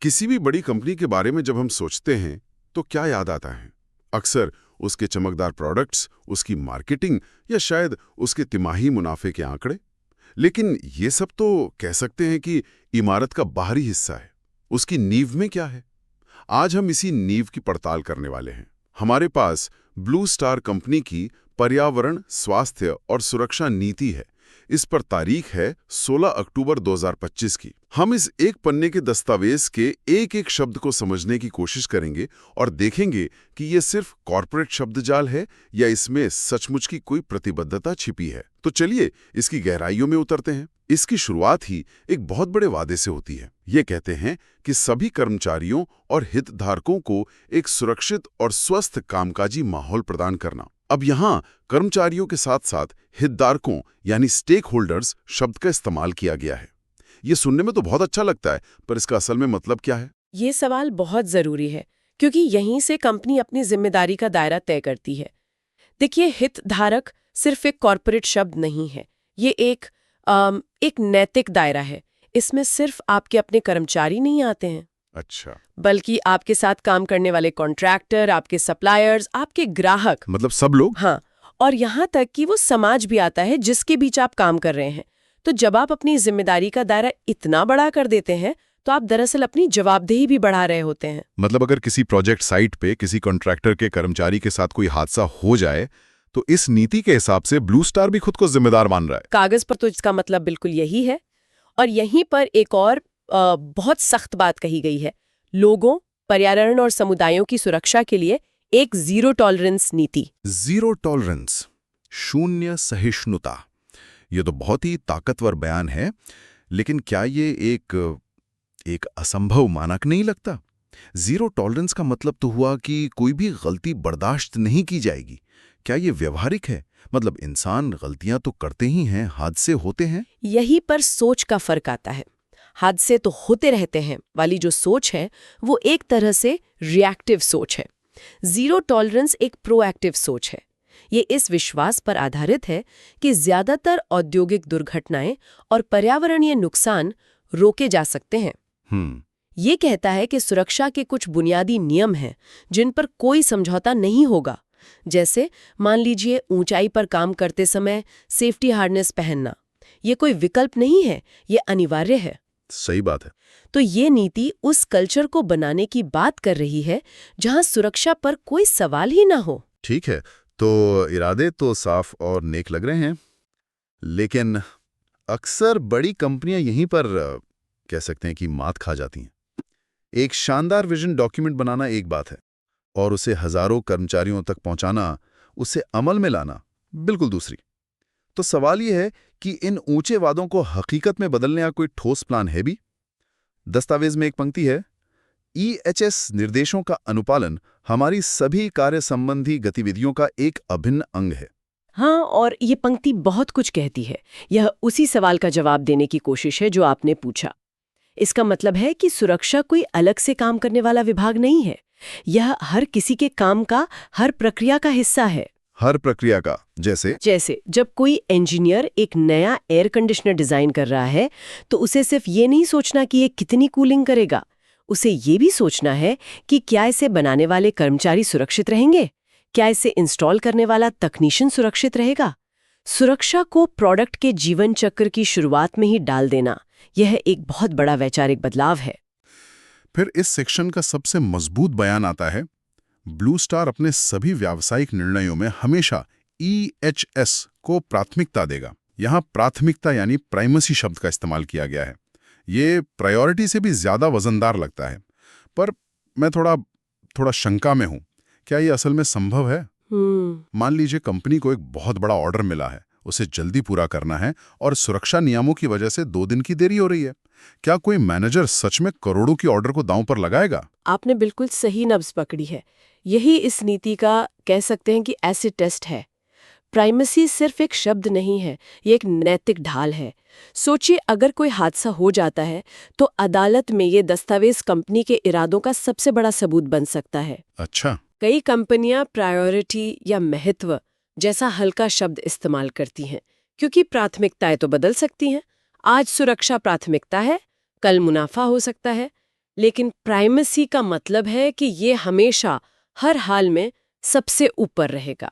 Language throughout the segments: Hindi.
किसी भी बड़ी कंपनी के बारे में जब हम सोचते हैं तो क्या याद आता है? अक्सर उसके चमकदार प्रोडक्ट्स, उसकी मार्केटिंग या शायद उसके तिमाही मुनाफे के आंकड़े। लेकिन ये सब तो कह सकते हैं कि इमारत का बाहरी हिस्सा है। उसकी नींव में क्या है? आज हम इसी नींव की पड़ताल करने वाले हैं। हमारे पास ब्लू स्टार कंपनी की पर्यावरण, स्वास्थ्य और सुरक्षा नीति है। इस पर तारीख है 16 अक्टूबर 2025 की। हम इस एक पन्ने के दस्तावेज के एक एक शब्द को समझने की कोशिश करेंगे और देखेंगे कि ये सिर्फ कॉर्पोरेट शब्दजाल है या इसमें सचमुच की कोई प्रतिबद्धता छिपी है। तो चलिए इसकी गहराइयों में उतरते हैं। इसकी शुरुआत ही एक बहुत बड़े वादे से होती है। ये कहते हैं कि सभी कर्मचारियों और हितधारकों को एक सुरक्षित और स्वस्थ कामकाजी माहौल प्रदान करना। अब यहाँ कर्मचारियों के साथ साथ हितधारकों यानी स्टेक होल्डर्स शब्द का इस्तेमाल किया गया है। ये सुनने में तो बहुत अच्छा लगता है, पर इसका असल में मतलब क्या है? ये सवाल बहुत जरूरी है, क्योंकि यहीं से कंपनी अपनी जिम्मेदारी का दायरा तय करती है। देखिए, हितधारक सिर्फ एक कॉर्पोरेट शब्द नहीं है। ये एक नैतिक दायरा है। इसमें सिर्फ आपके अपने कर्मचारी नहीं आते हैं। अच्छा, बल्कि आपके साथ काम करने वाले कॉन्ट्रैक्टर, आपके सप्लायर्स, आपके ग्राहक, मतलब सब लोग? हाँ, और यहाँ तक कि वो समाज भी आता है जिसके बीच आप काम कर रहे हैं। तो जब आप अपनी जिम्मेदारी का दायरा इतना बड़ा कर देते हैं, तो आप दरअसल अपनी जवाबदेही भी बढ़ा रहे होते हैं। मतलब अगर किसी प्रोजेक्ट साइट पे किसी कॉन्ट्रैक्टर के कर्मचारी के साथ कोई हादसा हो जाए, तो इस नीति के हिसाब से ब्लू स्टार भी खुद को जिम्मेदार मान रहा है। कागज पर तो इसका मतलब बिल्कुल यही है। और यहीं पर एक और बहुत सख्त बात कही गई है। लोगों, पर्यावरण और समुदायों की सुरक्षा के लिए एक जीरो टॉलरेंस नीति। जीरो टॉलरेंस, शून्य सहिष्णुता। ये तो बहुत ही ताकतवर बयान है, लेकिन क्या ये एक असंभव मानक नहीं लगता? जीरो टॉलरेंस का मतलब तो हुआ कि कोई भी गलती बर्दाश्त नहीं की जाएगी। क्या ये व्यवहारिक है? मतलब इंसान गलतियां तो करते ही हैं, हादसे होते हैं। यही पर सोच का फर्क आता है। हादसे तो होते रहते हैं वाली जो सोच है, वो एक तरह से रिएक्टिव सोच है। जीरो टॉलरेंस एक प्रोएक्टिव सोच है। ये इस विश्वास पर आधारित है कि ज्यादातर औद्योगिक दुर्घटनाएं और पर्यावरणीय नुकसान रोके जा सकते हैं। ये कहता है कि सुरक्षा के कुछ बुनियादी नियम हैं जिन पर कोई समझौता नहीं होगा। जैसे मान लीजिए, ऊंचाई पर काम करते समय सेफ्टी हार्नेस पहनना। ये कोई विकल्प नहीं है, ये अनिवार्य है। सही बात है। तो ये नीति उस कल्चर को बनाने की बात कर रही है जहां सुरक्षा पर कोई सवाल ही ना हो। ठीक है, तो इरादे तो साफ और नेक लग रहे हैं, लेकिन अक्सर बड़ी कंपनियां यहीं पर कह सकते हैं कि मात खा जाती हैं। एक शानदार विजन डॉक्यूमेंट बनाना एक बात है, और उसे हजारों कर्मचारियों तक पहुंचाना, उसे अमल में लाना बिल्कुल दूसरी। तो सवाल यह है कि इन ऊंचे वादों को हकीकत में बदलने का कोई ठोस प्लान है भी? दस्तावेज में एक पंक्ति है, EHS निर्देशों का अनुपालन हमारी सभी कार्य संबंधी गतिविधियों का एक अभिन्न अंग है। हाँ, और ये पंक्ति बहुत कुछ कहती है। यह उसी सवाल का जवाब देने की कोशिश है जो आपने पूछा। इसका मतलब है कि सुरक्षा कोई अलग से काम करने वाला विभाग नहीं है। यह हर किसी के काम का, हर प्रक्रिया का हिस्सा है। हर प्रक्रिया का? जैसे जब कोई इंजीनियर एक नया एयर कंडीशनर डिजाइन कर रहा है, तो उसे सिर्फ ये नहीं सोचना कि ये कितनी कूलिंग करेगा। उसे ये भी सोचना है कि क्या इसे बनाने वाले कर्मचारी सुरक्षित रहेंगे, क्या इसे इंस्टॉल करने वाला तकनीशियन सुरक्षित रहेगा। सुरक्षा को प्रोडक्ट के जीवन चक्र की शुरुआत में ही डाल देना, यह एक बहुत बड़ा वैचारिक बदलाव है। फिर इस सेक्शन का सबसे मजबूत बयान आता है, ब्लू स्टार अपने सभी व्यावसायिक निर्णयों में हमेशा EHS को प्राथमिकता देगा। यहाँ प्राथमिकता यानी प्राइमेसी शब्द का इस्तेमाल किया गया है। ये प्रायोरिटी से भी ज्यादा वजनदार लगता है, पर मैं थोड़ा शंका में हूं। क्या ये असल में संभव है? मान लीजिए कंपनी को एक बहुत बड़ा ऑर्डर मिला है, उसे जल्दी पूरा करना है और सुरक्षा नियमों की वजह से 2 दिन की देरी हो रही है। क्या कोई मैनेजर सच में करोड़ों की ऑर्डर को दांव पर लगाएगा? आपने बिल्कुल सही नब्ज पकड़ी है। यही इस नीति का, कह सकते हैं कि एसिड टेस्ट है। प्राइमेसी सिर्फ एक शब्द नहीं है, ये एक नैतिक ढाल है। सोचिए, अगर कोई हादसा हो जाता है तो अदालत में ये दस्तावेज कंपनी के इरादों का सबसे बड़ा सबूत बन सकता है। अच्छा। कई कंपनियां प्रायोरिटी या महत्व जैसा हल्का शब्द इस्तेमाल करती हैं, क्योंकि प्राथमिकताएं तो बदल सकती हैं। आज सुरक्षा प्राथमिकता है, कल मुनाफा हो सकता है। लेकिन प्राइमेसी का मतलब है कि ये हमेशा हर हाल में सबसे ऊपर रहेगा।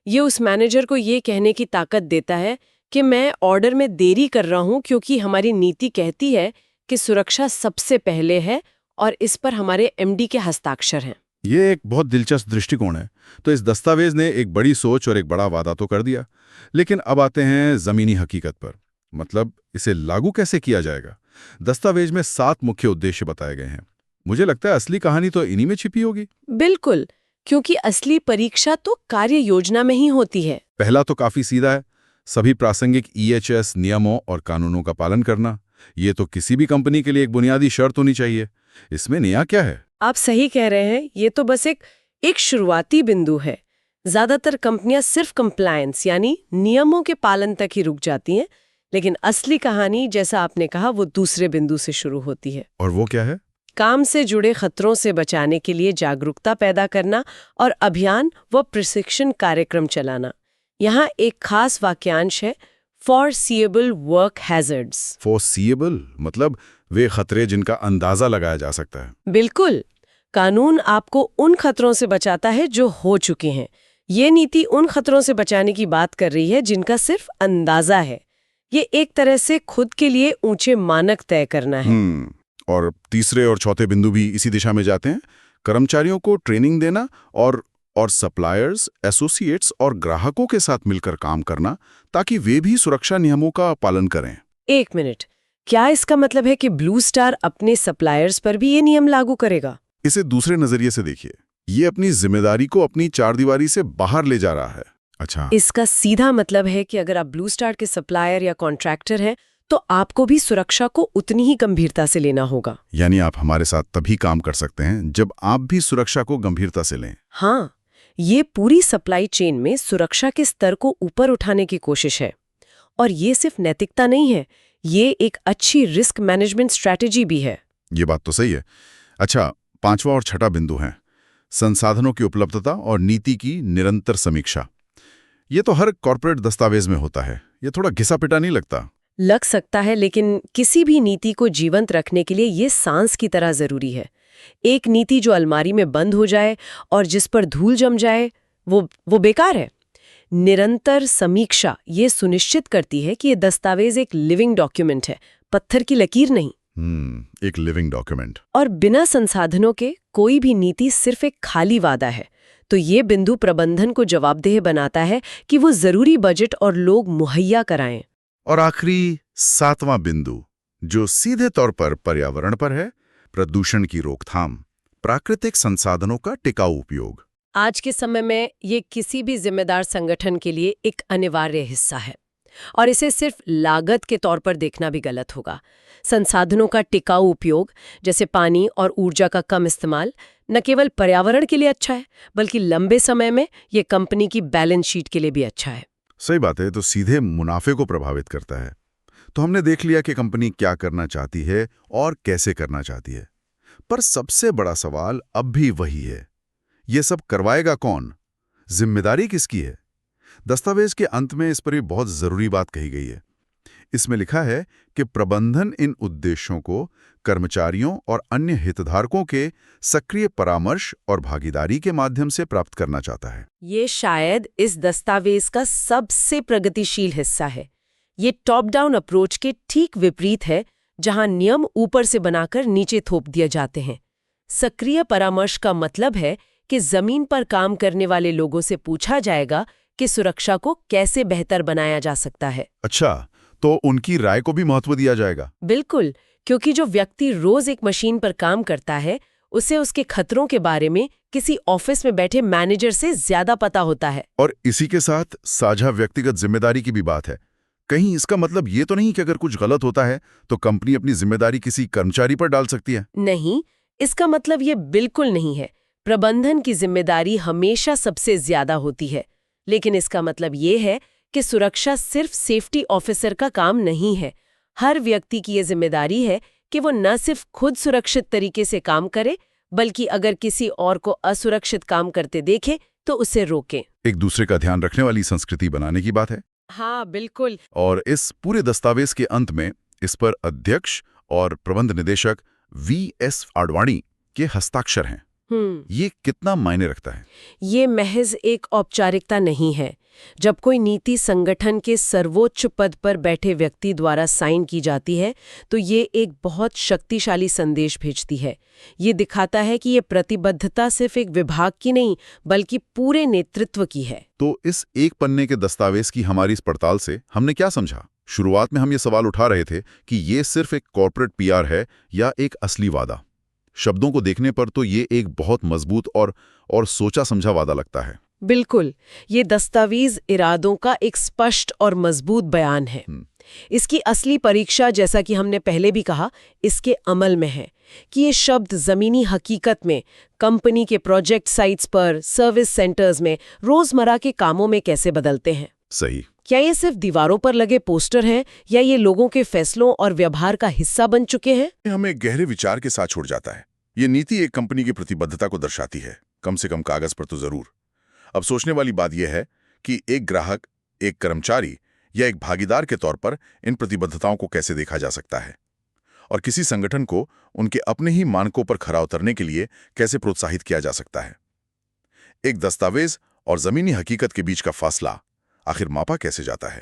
ये उस मैनेजर को ये कहने की ताकत देता है कि मैं ऑर्डर में देरी कर रहा हूं क्योंकि हमारी नीति कहती है कि सुरक्षा सबसे पहले है और इस पर हमारे एमडी के हस्ताक्षर हैं। ये एक बहुत दिलचस्प दृष्टिकोण है। तो इस दस्तावेज ने एक बड़ी सोच और एक बड़ा वादा तो कर दिया, लेकिन अब आते हैं जमीनी हकीकत पर। मतलब इसे लागू कैसे किया जाएगा? दस्तावेज में 7 मुख्य उद्देश्य बताए गए हैं। मुझे लगता है असली कहानी तो इन्हीं में छिपी होगी। बिल्कुल, क्योंकि असली परीक्षा तो कार्य योजना में ही होती है। पहला तो काफी सीधा है, सभी प्रासंगिक EHS नियमों और कानूनों का पालन करना। ये तो किसी भी कंपनी के लिए एक बुनियादी शर्त होनी चाहिए। इसमें नया क्या है? आप सही कह रहे हैं, ये तो बस एक शुरुआती बिंदु है। ज्यादातर कंपनियां सिर्फ कंप्लायंस यानी नियमों के पालन तक ही रुक जाती हैं, लेकिन असली कहानी, जैसा आपने कहा, वो दूसरे बिंदु से शुरू होती है। और वो क्या है? काम से जुड़े खतरों से बचाने के लिए जागरूकता पैदा करना और अभियान व प्रशिक्षण कार्यक्रम चलाना। यहाँ एक खास वाक्यांश है, foreseeable work hazards। फोरसीएबल मतलब वे खतरे जिनका अंदाजा लगाया जा सकता है। बिल्कुल, कानून आपको उन खतरों से बचाता है जो हो चुके हैं। ये नीति उन खतरों से बचाने की बात कर रही है जिनका सिर्फ अंदाजा है। ये एक तरह से खुद के लिए ऊंचे मानक तय करना है। और तीसरे और चौथे बिंदु भी इसी दिशा में जाते हैं। कर्मचारियों को ट्रेनिंग देना और सप्लायर्स, एसोसिएट्स और ग्राहकों के साथ मिलकर काम करना, ताकि वे भी सुरक्षा नियमों का पालन करें। एक मिनट, क्या इसका मतलब है कि ब्लू स्टार अपने सप्लायर्स पर भी ये नियम लागू करेगा? इसे दूसरे नजरिए से देखिए। ये अपनी जिम्मेदारी को अपनी चारदीवारी से बाहर ले जा रहा है। अच्छा, इसका सीधा मतलब है कि अगर आप ब्लू स्टार के सप्लायर या कॉन्ट्रैक्टर हैं, तो आपको भी सुरक्षा को उतनी ही गंभीरता से लेना होगा। यानी आप हमारे साथ तभी काम कर सकते हैं जब आप भी सुरक्षा को गंभीरता से लें। हाँ, ये पूरी सप्लाई चेन में सुरक्षा के स्तर को ऊपर उठाने की कोशिश है। और ये सिर्फ नैतिकता नहीं है, ये एक अच्छी रिस्क मैनेजमेंट स्ट्रैटेजी भी है। ये बात तो सही है। अच्छा, 5वां और छठा बिंदु है संसाधनों की उपलब्धता और नीति की निरंतर समीक्षा। ये तो हर कॉर्पोरेट दस्तावेज में होता है। ये थोड़ा घिसा-पिटा नहीं लगता? लग सकता है, लेकिन किसी भी नीति को जीवंत रखने के लिए ये सांस की तरह जरूरी है। एक नीति जो अलमारी में बंद हो जाए और जिस पर धूल जम जाए, वो बेकार है। निरंतर समीक्षा ये सुनिश्चित करती है कि ये दस्तावेज एक लिविंग डॉक्यूमेंट है, पत्थर की लकीर नहीं। एक लिविंग डॉक्यूमेंट। और बिना संसाधनों के कोई भी नीति सिर्फ एक खाली वादा है। तो ये बिंदु प्रबंधन को जवाबदेह बनाता है कि वो जरूरी बजट और लोग मुहैया कराएं। और आखिरी 7वां बिंदु, जो सीधे तौर पर पर्यावरण पर है, प्रदूषण की रोकथाम, प्राकृतिक संसाधनों का टिकाऊ उपयोग। आज के समय में ये किसी भी जिम्मेदार संगठन के लिए एक अनिवार्य हिस्सा है, और इसे सिर्फ लागत के तौर पर देखना भी गलत होगा। संसाधनों का टिकाऊ उपयोग, जैसे पानी और ऊर्जा का कम इस्तेमाल, न केवल पर्यावरण के लिए अच्छा है, बल्कि लंबे समय में ये कंपनी की बैलेंस शीट के लिए भी अच्छा है। सही बात है, तो सीधे मुनाफे को प्रभावित करता है। तो हमने देख लिया कि कंपनी क्या करना चाहती है और कैसे करना चाहती है। पर सबसे बड़ा सवाल अब भी वही है, ये सब करवाएगा कौन? जिम्मेदारी किसकी है? दस्तावेज के अंत में इस पर भी बहुत जरूरी बात कही गई है। इसमें लिखा है कि प्रबंधन इन उद्देश्यों को कर्मचारियों और अन्य हितधारकों के सक्रिय परामर्श और भागीदारी के माध्यम से प्राप्त करना चाहता है। ये शायद इस दस्तावेज का सबसे प्रगतिशील हिस्सा है। ये टॉप डाउन अप्रोच के ठीक विपरीत है, जहां नियम ऊपर से बनाकर नीचे थोप दिए जाते हैं। सक्रिय परामर्श का मतलब है कि जमीन पर काम करने वाले लोगों से पूछा जाएगा कि सुरक्षा को कैसे बेहतर बनाया जा सकता है। अच्छा, तो उनकी राय को भी महत्व दिया जाएगा? बिल्कुल, क्योंकि जो व्यक्ति रोज एक मशीन पर काम करता है, उसे उसके खतरों के बारे में किसी ऑफिस में बैठे मैनेजर से ज्यादा पता होता है। और इसी के साथ साझा व्यक्तिगत जिम्मेदारी की भी बात है। कहीं इसका मतलब ये तो नहीं कि अगर कुछ गलत होता है तो कंपनी अपनी जिम्मेदारी किसी कर्मचारी पर डाल सकती है? नहीं, इसका मतलब ये बिल्कुल नहीं है। प्रबंधन की जिम्मेदारी हमेशा सबसे ज्यादा होती है, लेकिन इसका मतलब ये है कि सुरक्षा सिर्फ सेफ्टी ऑफिसर का काम नहीं है। हर व्यक्ति की ये जिम्मेदारी है कि वो न सिर्फ खुद सुरक्षित तरीके से काम करे, बल्कि अगर किसी और को असुरक्षित काम करते देखे तो उसे रोके। एक दूसरे का ध्यान रखने वाली संस्कृति बनाने की बात है। हाँ, बिल्कुल। और इस पूरे दस्तावेज के अंत में इस पर अध्यक्ष और प्रबंध निदेशक V.S. आडवाणी के हस्ताक्षर हैं। ये कितना मायने रखता है? ये महज एक औपचारिकता नहीं है। जब कोई नीति संगठन के सर्वोच्च पद पर बैठे व्यक्ति द्वारा साइन की जाती है तो ये एक बहुत शक्तिशाली संदेश भेजती है। ये दिखाता है कि ये प्रतिबद्धता सिर्फ एक विभाग की नहीं बल्कि पूरे नेतृत्व की है। तो इस एक पन्ने के दस्तावेज की हमारी इस पड़ताल से हमने क्या समझा? शुरुआत में हम ये सवाल उठा रहे थे कि ये सिर्फ एक कॉर्पोरेट पीआर है या एक असली वादा। शब्दों को देखने पर तो ये एक बहुत मजबूत और सोचा समझा वादा लगता है। बिल्कुल, ये दस्तावेज इरादों का एक स्पष्ट और मजबूत बयान है। इसकी असली परीक्षा, जैसा कि हमने पहले भी कहा, इसके अमल में है कि ये शब्द ज़मीनी हकीकत में कंपनी के प्रोजेक्ट साइट्स पर, सर्विस सेंटर्स में, रोजमर्रा के कामों में कैसे बदलते हैं। सही। क्या ये सिर्फ दीवारों पर लगे पोस्टर हैं या ये लोगों के फैसलों और व्यवहार का हिस्सा बन चुके हैं? हमें गहरे विचार के साथ छोड़ जाता है। ये नीति एक कंपनी की प्रतिबद्धता को दर्शाती है, कम से कम कागज पर तो जरूर। अब सोचने वाली बात यह है कि एक ग्राहक, एक कर्मचारी या एक भागीदार के तौर पर इन प्रतिबद्धताओं को कैसे देखा जा सकता है और किसी संगठन को उनके अपने ही मानकों पर खरा उतरने के लिए कैसे प्रोत्साहित किया जा सकता है। एक दस्तावेज और जमीनी हकीकत के बीच का फासला आखिर मापा कैसे जाता है?